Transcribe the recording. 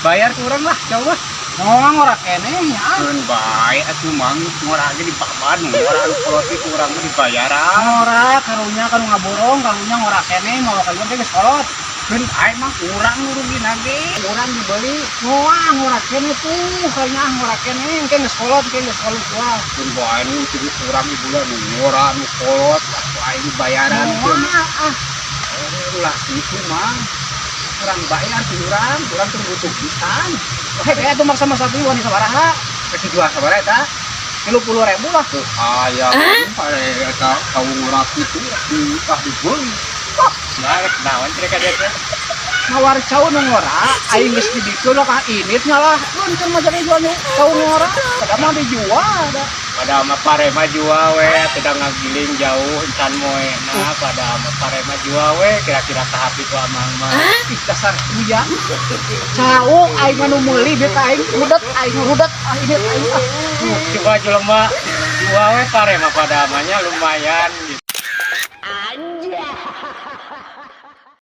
bayar kurang lah coba. Ngomong ora kene nya. Mun bae atuh mang ngora ge di paman, ngora anu koloti kurang mah dibayaran. Ora karunya kanu ngaborong, karunya ngora kene mau kalian teh geus kolot. Mun ae mah kurang nurugina ge. Urang dibeli. Ngoang ngora kene tuh, kayaknya ngora kene engke geus kolot gua. Mun bae nu jadi kurang di bulan ngora anu kolot atuh ae dibayaran. Ulah itu mang. Kurang bayar ti urang teh butuh pisan. Kayak tuh maksa-maksa tuh wanita sabaraha. Kasih jual sabaraha eta? 30.000 lah. Aya pare eta kaum urang itu dibeli. Nah, naon mereka dia teh? Nawar cau nu ngora, aing geus di ditu lah ka initnya lah. Mun kan mah jadi jual cau ngora, kada mah dijual da. Pada mah pare mah jual we, tidak ngagiling jauh encan moe. Nah, pada mah pare mah jual we, kira-kira tahap itu amang mah. Ih dasar kuya. Cau aing mah nu meuli beta aing rudet init aing. Coba jelema jual we pare mah pada amanya lumayan gitu. Anjay.